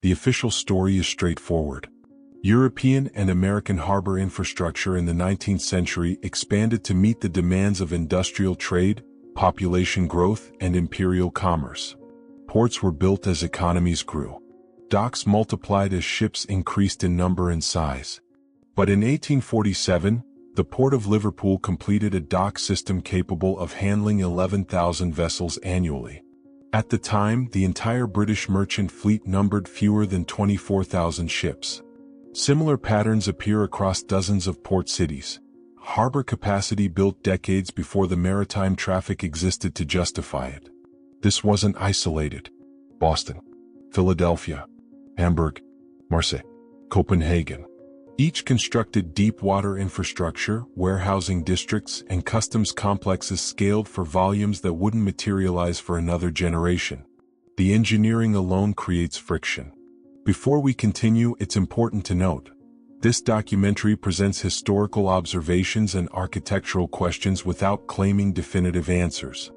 The official story is straightforward. European and American harbor infrastructure in the 19th century expanded to meet the demands of industrial trade, population growth, and imperial commerce. Ports were built as economies grew. Docks multiplied as ships increased in number and size. But in 1847, the Port of Liverpool completed a dock system capable of handling 11,000 vessels annually. At the time, the entire British merchant fleet numbered fewer than 24,000 ships. Similar patterns appear across dozens of port cities. Harbor capacity built decades before the maritime traffic existed to justify it. This wasn't isolated. Boston, Philadelphia, Hamburg, Marseille, Copenhagen. Each constructed deep-water infrastructure, warehousing districts, and customs complexes scaled for volumes that wouldn't materialize for another generation. The engineering alone creates friction. Before we continue, it's important to note, this documentary presents historical observations and architectural questions without claiming definitive answers.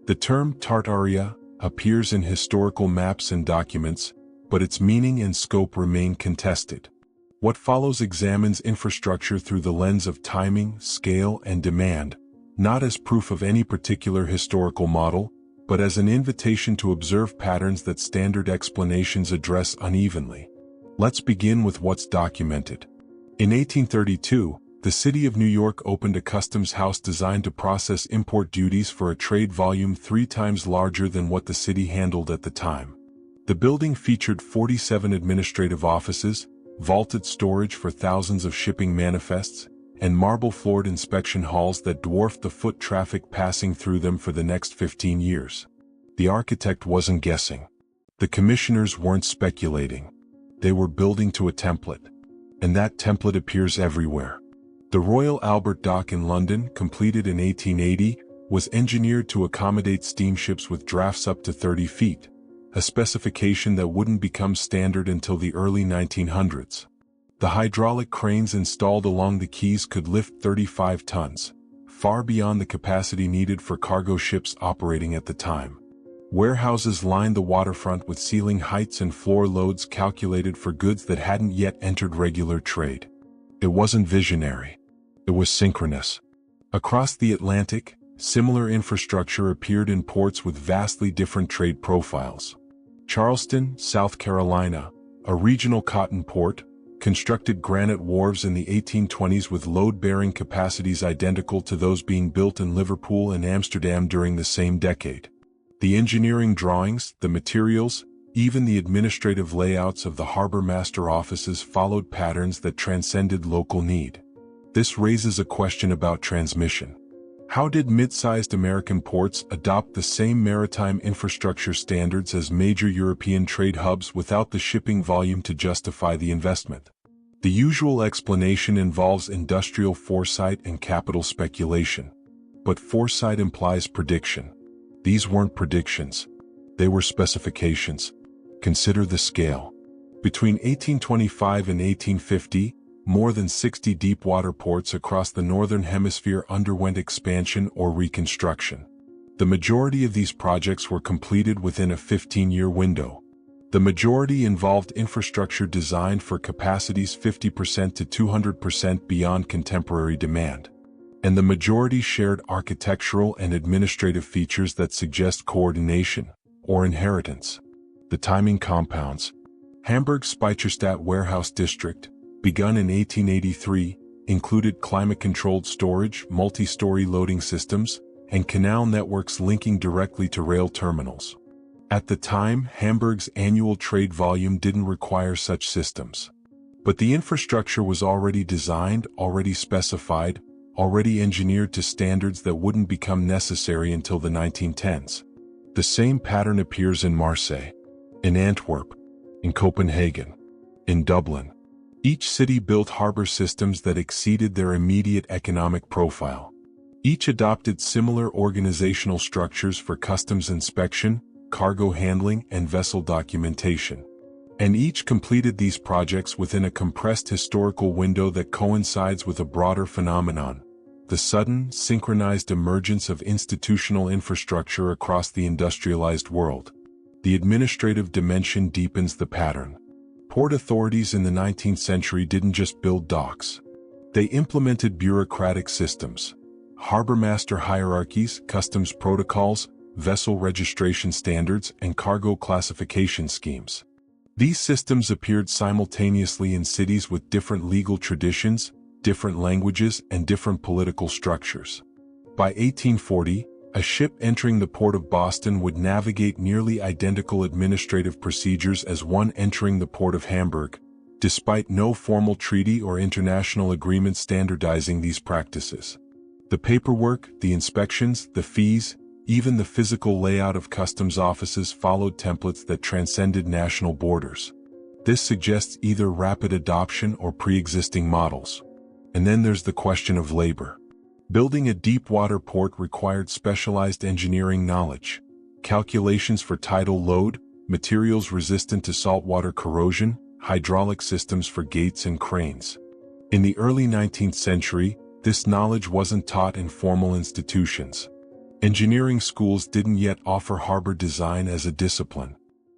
The term Tartaria appears in historical maps and documents, but its meaning and scope remain contested. What follows examines infrastructure through the lens of timing, scale, and demand, not as proof of any particular historical model, but as an invitation to observe patterns that standard explanations address unevenly. Let's begin with what's documented. In 1832, the city of New York opened a customs house designed to process import duties for a trade volume 3 times larger than what the city handled at the time. The building featured 47 administrative offices, vaulted storage for thousands of shipping manifests, and marble-floored inspection halls that dwarfed the foot traffic passing through them for the next 15 years. The architect wasn't guessing. The commissioners weren't speculating. They were building to a template. And that template appears everywhere. The Royal Albert Dock in London, completed in 1880, was engineered to accommodate steamships with drafts up to 30 feet, a specification that wouldn't become standard until the early 1900s. The hydraulic cranes installed along the quays could lift 35 tons, far beyond the capacity needed for cargo ships operating at the time. Warehouses lined the waterfront with ceiling heights and floor loads calculated for goods that hadn't yet entered regular trade. It wasn't visionary. It was synchronous. Across the Atlantic, similar infrastructure appeared in ports with vastly different trade profiles. Charleston, South Carolina, a regional cotton port, constructed granite wharves in the 1820s with load-bearing capacities identical to those being built in Liverpool and Amsterdam during the same decade. The engineering drawings, the materials, even the administrative layouts of the harbor master offices followed patterns that transcended local need. This raises a question about transmission. How did mid-sized American ports adopt the same maritime infrastructure standards as major European trade hubs without the shipping volume to justify the investment? The usual explanation involves industrial foresight and capital speculation. But foresight implies prediction. These weren't predictions. They were specifications. Consider the scale. Between 1825 and 1850, more than 60 deep-water ports across the Northern Hemisphere underwent expansion or reconstruction. The majority of these projects were completed within a 15-year window. The majority involved infrastructure designed for capacities 50% to 200% beyond contemporary demand. And the majority shared architectural and administrative features that suggest coordination or inheritance. The timing compounds. Hamburg's Speicherstadt Warehouse District, begun in 1883, included climate-controlled storage, multi-story loading systems, and canal networks linking directly to rail terminals. At the time, Hamburg's annual trade volume didn't require such systems. But the infrastructure was already designed, already specified, already engineered to standards that wouldn't become necessary until the 1910s. The same pattern appears in Marseille, in Antwerp, in Copenhagen, in Dublin. Each city built harbor systems that exceeded their immediate economic profile. Each adopted similar organizational structures for customs inspection, cargo handling, and vessel documentation. And each completed these projects within a compressed historical window that coincides with a broader phenomenon: the sudden, synchronized emergence of institutional infrastructure across the industrialized world. The administrative dimension deepens the pattern. Port authorities in the 19th century didn't just build docks. They implemented bureaucratic systems, harbor master hierarchies, customs protocols, vessel registration standards, and cargo classification schemes. These systems appeared simultaneously in cities with different legal traditions, different languages, and different political structures. By 1840, a ship entering the port of Boston would navigate nearly identical administrative procedures as one entering the port of Hamburg, despite no formal treaty or international agreement standardizing these practices. The paperwork, the inspections, the fees, even the physical layout of customs offices followed templates that transcended national borders. This suggests either rapid adoption or pre-existing models. And then there's the question of labor. Building a deep-water port required specialized engineering knowledge, calculations for tidal load, materials resistant to saltwater corrosion, hydraulic systems for gates and cranes. In the early 19th century, this knowledge wasn't taught in formal institutions. Engineering schools didn't yet offer harbor design as a discipline.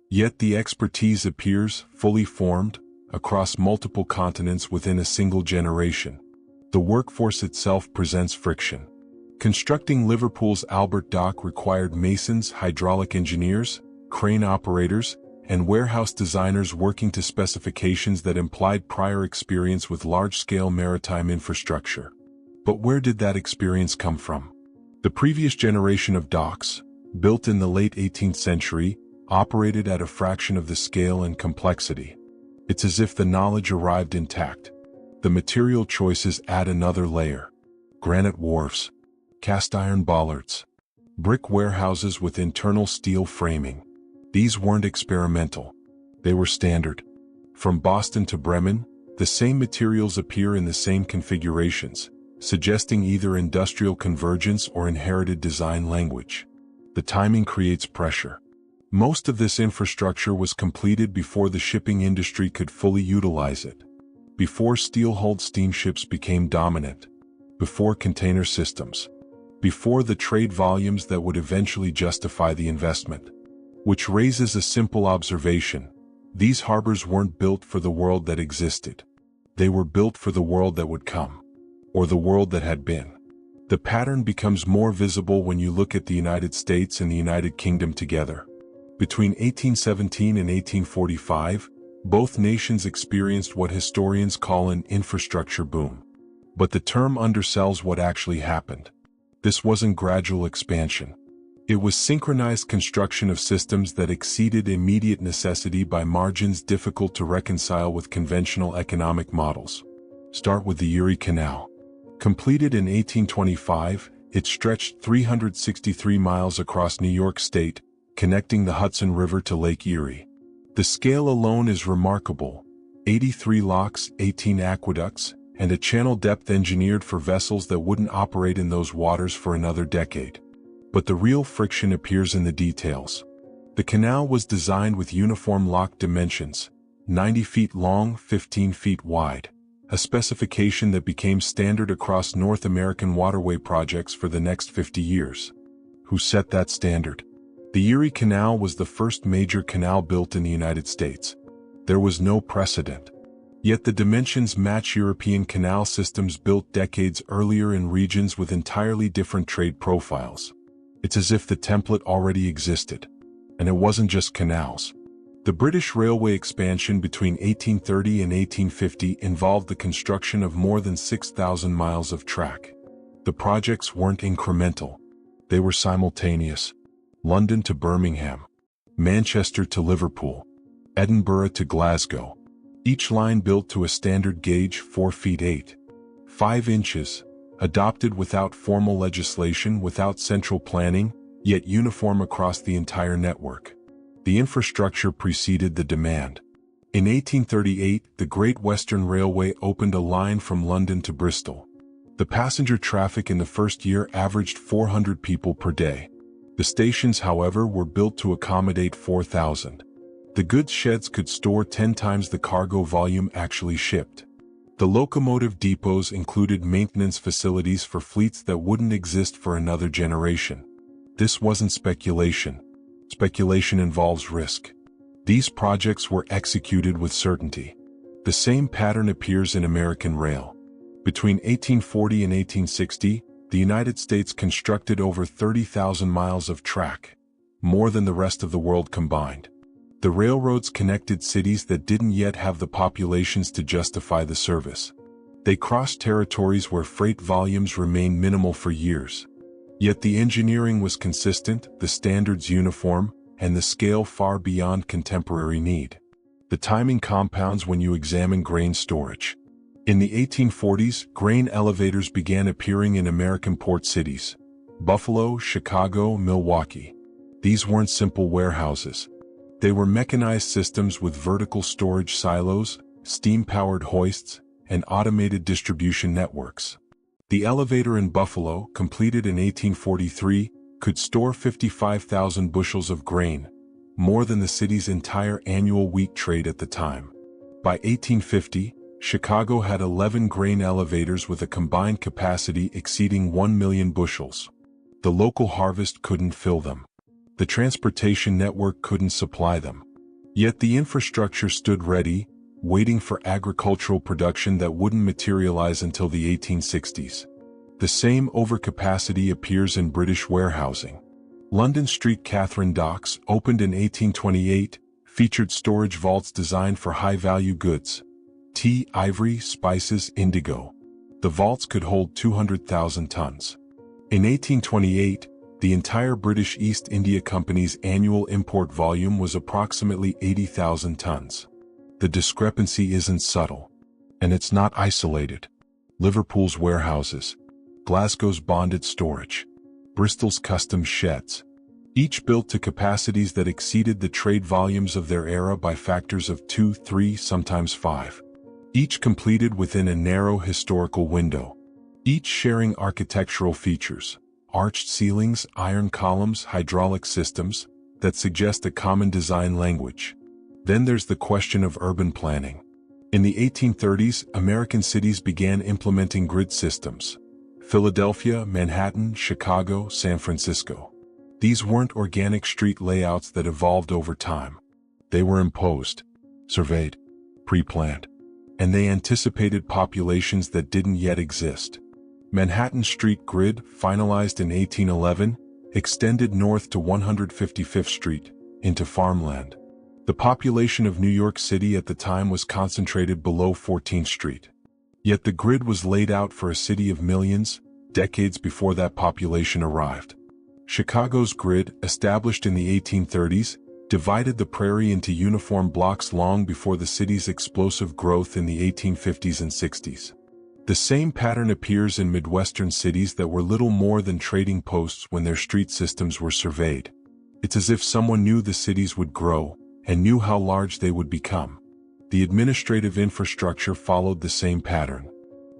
Yet the expertise appears, fully formed, across multiple continents within a single generation. The workforce itself presents friction. Constructing Liverpool's Albert Dock required masons, hydraulic engineers, crane operators, and warehouse designers working to specifications that implied prior experience with large-scale maritime infrastructure. But where did that experience come from? The previous generation of docks, built in the late 18th century, operated at a fraction of the scale and complexity. It's as if the knowledge arrived intact. The material choices add another layer. Granite wharves, cast iron bollards, brick warehouses with internal steel framing. These weren't experimental. They were standard. From Boston to Bremen, the same materials appear in the same configurations, suggesting either industrial convergence or inherited design language. The timing creates pressure. Most of this infrastructure was completed before the shipping industry could fully utilize it, before steel-hulled steamships became dominant, before container systems, before the trade volumes that would eventually justify the investment. Which raises a simple observation: these harbors weren't built for the world that existed. They were built for the world that would come, or the world that had been. The pattern becomes more visible when you look at the United States and the United Kingdom together. Between 1817 and 1845, both nations experienced what historians call an infrastructure boom. But the term undersells what actually happened. This wasn't gradual expansion. It was synchronized construction of systems that exceeded immediate necessity by margins difficult to reconcile with conventional economic models. Start with the Erie Canal. Completed in 1825, it stretched 363 miles across New York State, connecting the Hudson River to Lake Erie. The scale alone is remarkable: 83 locks, 18 aqueducts, and a channel depth engineered for vessels that wouldn't operate in those waters for another decade. But the real friction appears in the details. The canal was designed with uniform lock dimensions, 90 feet long, 15 feet wide, a specification that became standard across North American waterway projects for the next 50 years. Who set that standard? The Erie Canal was the first major canal built in the United States. There was no precedent. Yet the dimensions match European canal systems built decades earlier in regions with entirely different trade profiles. It's as if the template already existed. And it wasn't just canals. The British railway expansion between 1830 and 1850 involved the construction of more than 6,000 miles of track. The projects weren't incremental. They were simultaneous. London to Birmingham, Manchester to Liverpool, Edinburgh to Glasgow. Each line built to a standard gauge 4 feet 5 inches, adopted without formal legislation, without central planning, yet uniform across the entire network. The infrastructure preceded the demand. In 1838, the Great Western Railway opened a line from London to Bristol. The passenger traffic in the first year averaged 400 people per day. The stations, however, were built to accommodate 4,000. The goods sheds could store 10 times the cargo volume actually shipped. The locomotive depots included maintenance facilities for fleets that wouldn't exist for another generation. This wasn't speculation. Speculation involves risk. These projects were executed with certainty. The same pattern appears in American rail. Between 1840 and 1860, the United States constructed over 30,000 miles of track, more than the rest of the world combined. The railroads connected cities that didn't yet have the populations to justify the service. They crossed territories where freight volumes remained minimal for years. Yet the engineering was consistent, the standards uniform, and the scale far beyond contemporary need. The timing compounds when you examine grain storage. In the 1840s, grain elevators began appearing in American port cities: Buffalo, Chicago, Milwaukee. These weren't simple warehouses. They were mechanized systems with vertical storage silos, steam-powered hoists, and automated distribution networks. The elevator in Buffalo, completed in 1843, could store 55,000 bushels of grain, more than the city's entire annual wheat trade at the time. By 1850, Chicago had 11 grain elevators with a combined capacity exceeding 1 million bushels. The local harvest couldn't fill them. The transportation network couldn't supply them. Yet the infrastructure stood ready, waiting for agricultural production that wouldn't materialize until the 1860s. The same overcapacity appears in British warehousing. London Street Catherine Docks, opened in 1828, featured storage vaults designed for high-value goods: tea, ivory, spices, indigo. The vaults could hold 200,000 tons. In 1828, the entire British East India Company's annual import volume was approximately 80,000 tons. The discrepancy isn't subtle. And it's not isolated. Liverpool's warehouses, Glasgow's bonded storage, Bristol's custom sheds, each built to capacities that exceeded the trade volumes of their era by factors of 2, 3, sometimes 5. Each completed within a narrow historical window. Each sharing architectural features: arched ceilings, iron columns, hydraulic systems that suggest a common design language. Then there's the question of urban planning. In the 1830s, American cities began implementing grid systems: Philadelphia, Manhattan, Chicago, San Francisco. These weren't organic street layouts that evolved over time. They were imposed, surveyed, pre-planned, and they anticipated populations that didn't yet exist. Manhattan Street Grid, finalized in 1811, extended north to 155th Street, into farmland. The population of New York City at the time was concentrated below 14th Street. Yet the grid was laid out for a city of millions, decades before that population arrived. Chicago's grid, established in the 1830s, divided the prairie into uniform blocks long before the city's explosive growth in the 1850s and 60s. The same pattern appears in Midwestern cities that were little more than trading posts when their street systems were surveyed. It's as if someone knew the cities would grow, and knew how large they would become. The administrative infrastructure followed the same pattern.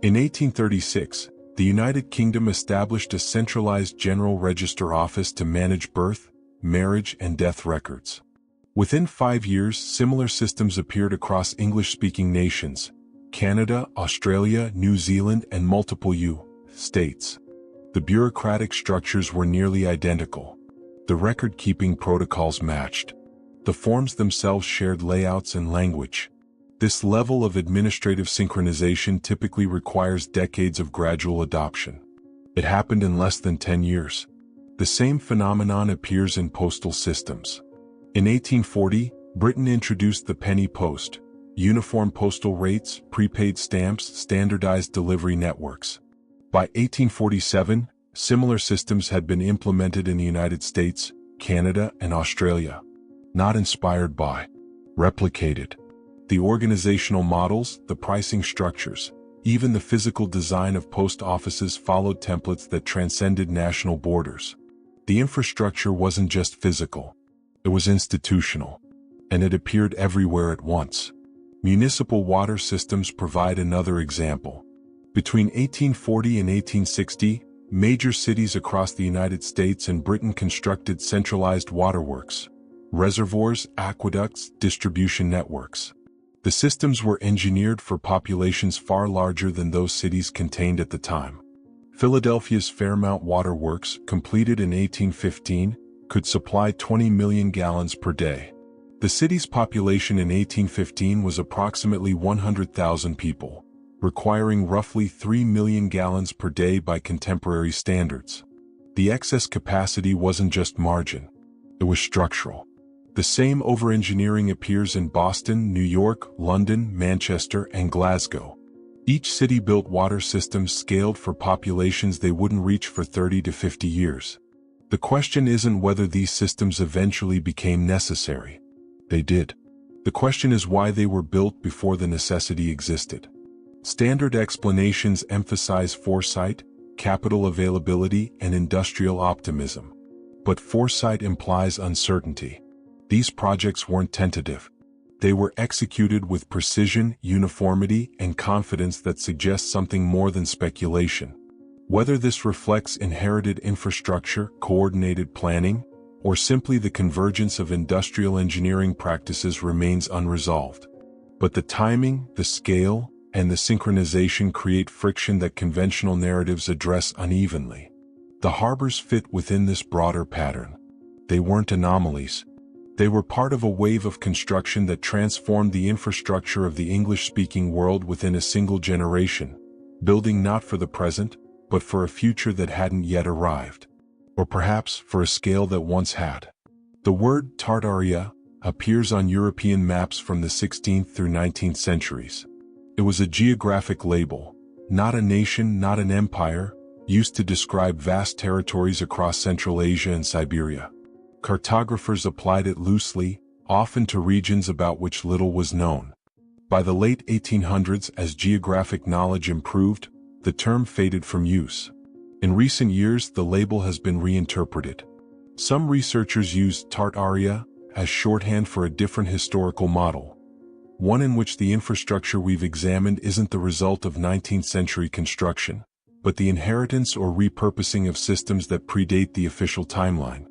In 1836, the United Kingdom established a centralized General Register office to manage birth, marriage, and death records. Within 5 years, similar systems appeared across English-speaking nations: Canada, Australia, New Zealand, and multiple states. The bureaucratic structures were nearly identical. The record-keeping protocols matched. The forms themselves shared layouts and language. This level of administrative synchronization typically requires decades of gradual adoption. It happened in less than 10 years. The same phenomenon appears in postal systems. In 1840, Britain introduced the penny post: uniform postal rates, prepaid stamps, standardized delivery networks. By 1847, similar systems had been implemented in the United States, Canada, and Australia. Not inspired by, replicated. The organizational models, the pricing structures, even the physical design of post offices followed templates that transcended national borders. The infrastructure wasn't just physical. It was institutional. And it appeared everywhere at once. Municipal water systems provide another example. Between 1840 and 1860, major cities across the United States and Britain constructed centralized waterworks, reservoirs, aqueducts, distribution networks. The systems were engineered for populations far larger than those cities contained at the time. Philadelphia's Fairmount Waterworks, completed in 1815, could supply 20 million gallons per day. The city's population in 1815 was approximately 100,000 people, requiring roughly 3 million gallons per day by contemporary standards. The excess capacity wasn't just margin, it was structural. The same over-engineering appears in Boston, New York, London, Manchester, and Glasgow. Each city built water systems scaled for populations they wouldn't reach for 30 to 50 years. The question isn't whether these systems eventually became necessary. They did. The question is why they were built before the necessity existed. Standard explanations emphasize foresight, capital availability, and industrial optimism. But foresight implies uncertainty. These projects weren't tentative. They were executed with precision, uniformity, and confidence that suggests something more than speculation. Whether this reflects inherited infrastructure, coordinated planning, or simply the convergence of industrial engineering practices remains unresolved. But the timing, the scale, and the synchronization create friction that conventional narratives address unevenly. The harbors fit within this broader pattern. They weren't anomalies. They were part of a wave of construction that transformed the infrastructure of the English-speaking world within a single generation, building not for the present, but for a future that hadn't yet arrived. Or perhaps for a scale that once had. The word Tartaria appears on European maps from the 16th through 19th centuries. It was a geographic label, not a nation, not an empire, used to describe vast territories across Central Asia and Siberia. Cartographers applied it loosely, often to regions about which little was known. By the late 1800s, as geographic knowledge improved, the term faded from use. In recent years, the label has been reinterpreted. Some researchers use Tartaria as shorthand for a different historical model, one in which the infrastructure we've examined isn't the result of 19th century construction, but the inheritance or repurposing of systems that predate the official timeline.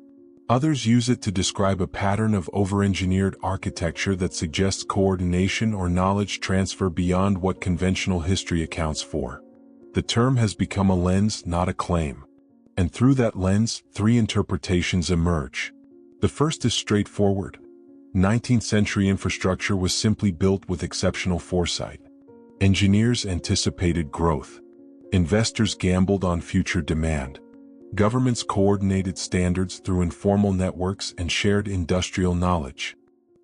Others use it to describe a pattern of over-engineered architecture that suggests coordination or knowledge transfer beyond what conventional history accounts for. The term has become a lens, not a claim. And through that lens, three interpretations emerge. The first is straightforward. 19th century infrastructure was simply built with exceptional foresight. Engineers anticipated growth. Investors gambled on future demand. Governments coordinated standards through informal networks and shared industrial knowledge.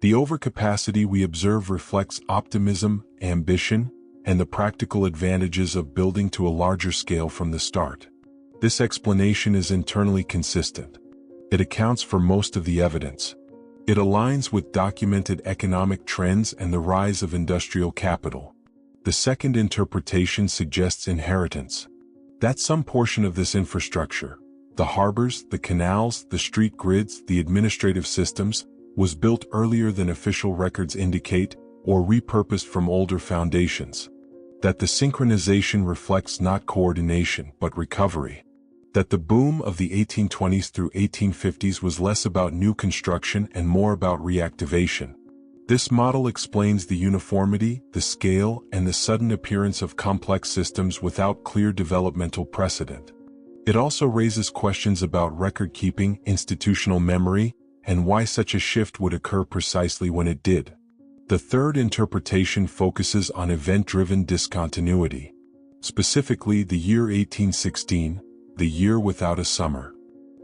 The overcapacity we observe reflects optimism, ambition, and the practical advantages of building to a larger scale from the start. This explanation is internally consistent. It accounts for most of the evidence. It aligns with documented economic trends and the rise of industrial capital. The second interpretation suggests inheritance. That some portion of this infrastructure, the harbors, the canals, the street grids, the administrative systems, was built earlier than official records indicate, or repurposed from older foundations. That the synchronization reflects not coordination but recovery. That the boom of the 1820s through 1850s was less about new construction and more about reactivation. This model explains the uniformity, the scale, and the sudden appearance of complex systems without clear developmental precedent. It also raises questions about record-keeping, institutional memory, and why such a shift would occur precisely when it did. The third interpretation focuses on event-driven discontinuity. Specifically, the year 1816, the year without a summer.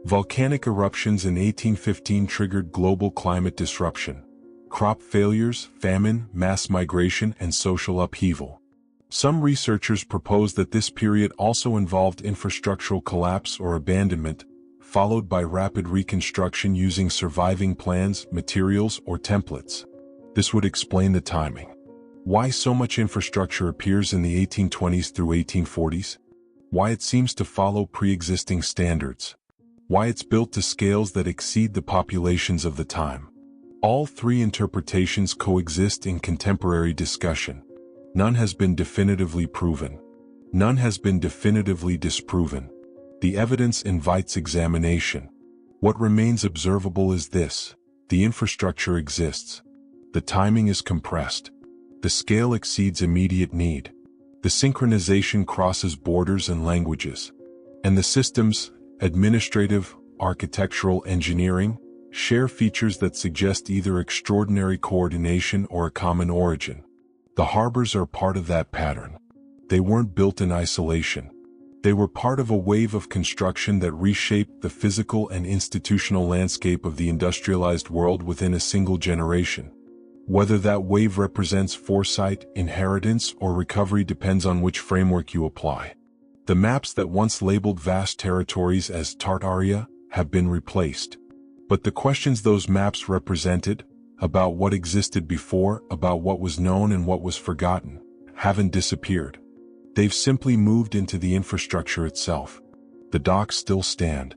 Volcanic eruptions in 1815 triggered global climate disruption. Crop failures, famine, mass migration, and social upheaval. Some researchers propose that this period also involved infrastructural collapse or abandonment, followed by rapid reconstruction using surviving plans, materials, or templates. This would explain the timing. Why so much infrastructure appears in the 1820s through 1840s? Why it seems to follow pre-existing standards. Why it's built to scales that exceed the populations of the time. All three interpretations coexist in contemporary discussion. None has been definitively proven. None has been definitively disproven. The evidence invites examination. What remains observable is this: the infrastructure exists. The timing is compressed. The scale exceeds immediate need. The synchronization crosses borders and languages. And the systems, administrative, architectural, engineering, share features that suggest either extraordinary coordination or a common origin. The harbors are part of that pattern. They weren't built in isolation. They were part of a wave of construction that reshaped the physical and institutional landscape of the industrialized world within a single generation. Whether that wave represents foresight, inheritance, or recovery depends on which framework you apply. The maps that once labeled vast territories as Tartaria have been replaced. But the questions those maps represented, about what existed before, about what was known and what was forgotten, haven't disappeared. They've simply moved into the infrastructure itself. The docks still stand.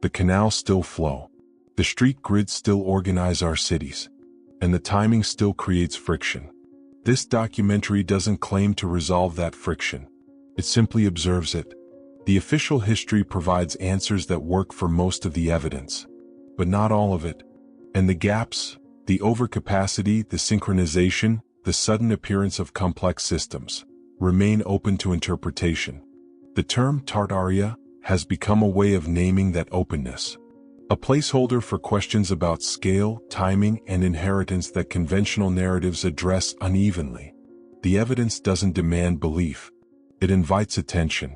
The canals still flow. The street grids still organize our cities. And the timing still creates friction. This documentary doesn't claim to resolve that friction. It simply observes it. The official history provides answers that work for most of the evidence, but not all of it. And the gaps, the overcapacity, the synchronization, the sudden appearance of complex systems, remain open to interpretation. The term Tartaria has become a way of naming that openness. A placeholder for questions about scale, timing, and inheritance that conventional narratives address unevenly. The evidence doesn't demand belief. It invites attention.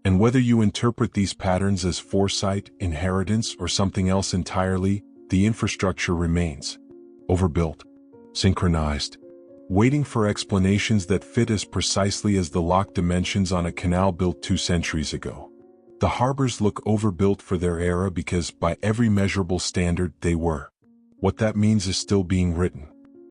And whether you interpret these patterns as foresight, inheritance, or something else entirely, the infrastructure remains. Overbuilt. Synchronized. Waiting for explanations that fit as precisely as the locked dimensions on a canal built 2 centuries ago. The harbors look overbuilt for their era because by every measurable standard they were. What that means is still being written.